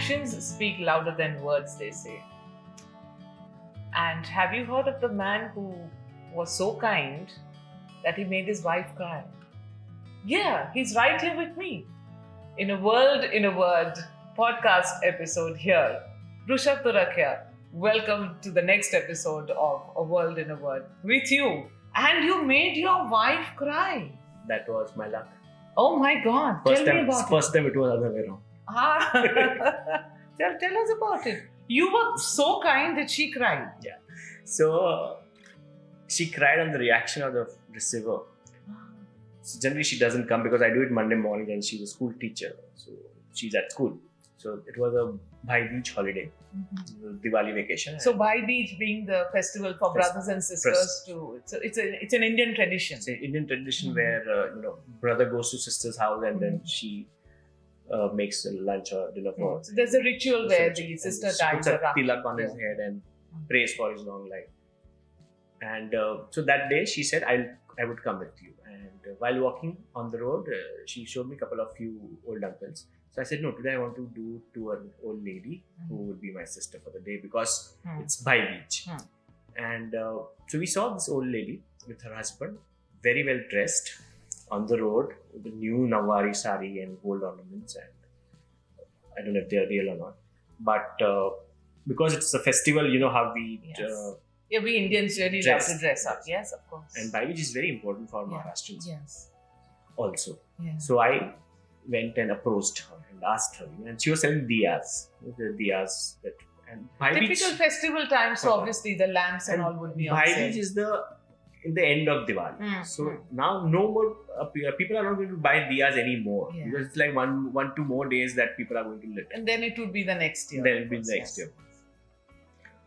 Actions speak louder than words, they say. And have you heard of the man who was so kind that he made his wife cry? Yeah, he's right here with me. In a World in a Word podcast episode here. Rushabh Turakhia, welcome to the next episode of A World in a Word with you. And you made your wife cry. That was my luck. Oh my God. Tell me about First time it was other way around. Tell us about it. You were so kind that she cried. Yeah. So she cried on the reaction of the receiver. So generally she doesn't come because I do it Monday morning and she's a school teacher. So she's at school. So it was a bhai-dooj holiday, Diwali vacation. So Bhai-dooj being the festival for brothers and sisters too. It's an Indian tradition. It's an Indian tradition where brother goes to sister's house and then she makes a lunch or dinner for. So there's a ritual where the sister ties a around. tilak on his head and prays for his long life. And so that day she said, I would come with you. And while walking on the road, she showed me a few old uncles. So I said, no, today I want to do to an old lady who would be my sister for the day because it's bhai-dooj. And so we saw this old lady with her husband, very well dressed on the road with a new Nawari sari and gold ornaments. And I don't know if they're real or not. But because it's a festival, you know how we... Yes. We Indians really love to dress up. Yes, of course. And bhai-dooj is very important for Maharashtrians. Yes. Also. Yes. So I went and approached her and asked her, and she was selling diyas. The diyas that and typical festival time, so obviously the lamps and all would be on sale. Bhai-dooj is in the end of Diwali. So now no more people are not going to buy diyas anymore because it's like one, 2 more days that people are going to lit. And then it would be the next year. Then it will be the next year.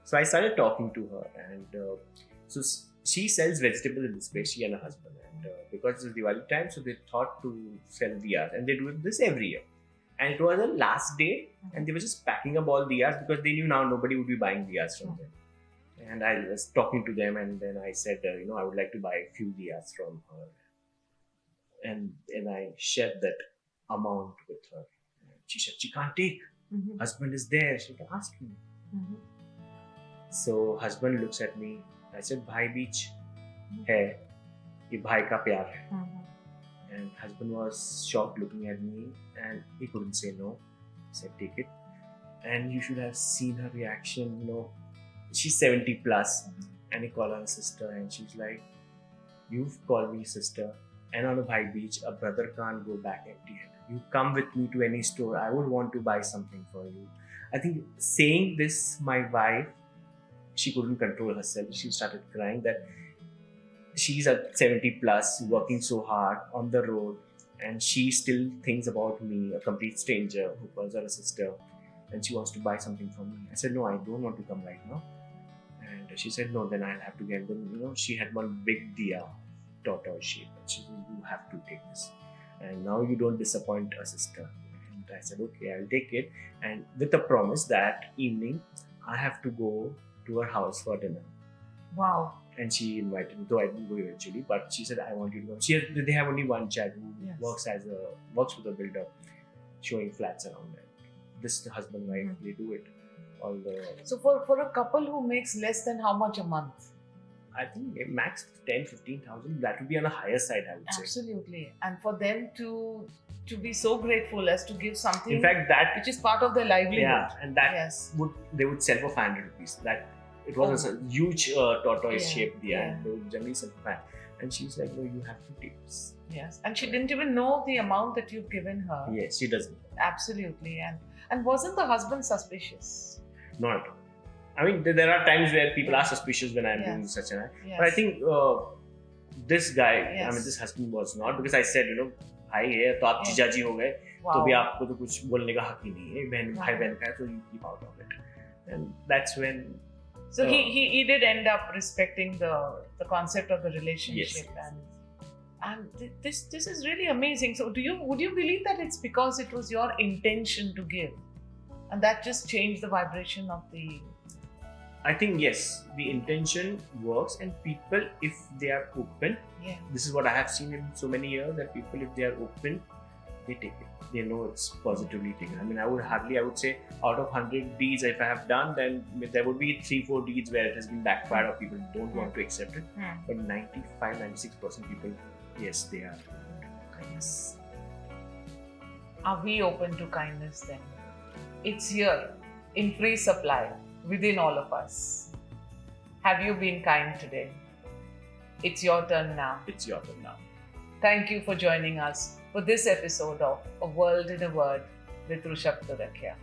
So I started talking to her, and so she sells vegetables in this place, she and her husband. And because it's Diwali time, so they thought to sell diyas, and they do this every year. And it was the last day, and they were just packing up all diyas because they knew now nobody would be buying diyas from them. And I was talking to them, and then I said, I would like to buy a few diyas from her. And I shared that amount with her. She said, she can't take. Husband is there. She can ask me. So husband looks at me. I said, bhai-dooj hai, ye bhai ka pyar hai. And husband was shocked looking at me and he couldn't say no. I said, take it. And you should have seen her reaction, She's 70 plus and I call her a sister and she's like, you've called me sister, and on a bhai-dooj, a brother can't go back empty-handed. You come with me to any store, I would want to buy something for you. I think saying this, my wife, she couldn't control herself. She started crying that she's at 70 plus, working so hard on the road, and she still thinks about me, a complete stranger who calls her a sister, and she wants to buy something from me. I said, no, I don't want to come right now. And she said, no, then I'll have to get them. She had one big diya, tortoise shape, and she said, you have to take this. And now you don't disappoint a sister. And I said, okay, I'll take it. And with a promise that evening, I have to go to her house for dinner. Wow. And she invited me, though I didn't go eventually, but she said, I want you to come. They have only one child who works with a builder, showing flats around there. This the husband and wife, they do it. So for a couple who makes less than how much a month? I think max 10,000-15,000, that would be on the higher side, I would say. Absolutely. And for them to be so grateful as to give something, in fact, which is part of their livelihood. Yeah, and that they would sell for 500 rupees. That it was a huge tortoise shaped diya, and they would generally sell for 500. And she was like, no, you have to take this. Yes, and she didn't even know the amount that you've given her. Yes, she doesn't. Absolutely. And wasn't the husband suspicious? Not at all. I mean, there are times where people are suspicious when I'm doing such an act. But I think this guy, this husband was not, because I said, भाई है तो आप जीजा जी हो गए तो भी आपको तो कुछ बोलने का हक ही नहीं है, बहन भाई बहन का है, so you keep out of it. And that's when he did end up respecting the concept of the relationship. And this is really amazing. So would you believe that it's because it was your intention to give and that just changed the vibration of the... I think yes, the intention works, and people, if they are open, this is what I have seen in so many years, that people, if they are open they take it. They know it's positively taken. I mean, I would say out of 100 deeds if I have done, then there would be 3-4 deeds where it has been backfired or people don't want to accept it. But 95-96% people, yes, they are. Kindness. Are we open to kindness then? It's here, in free supply, within all of us. Have you been kind today? It's your turn now. It's your turn now. Thank you for joining us for this episode of A World in a Word with Rushabh Turakhia.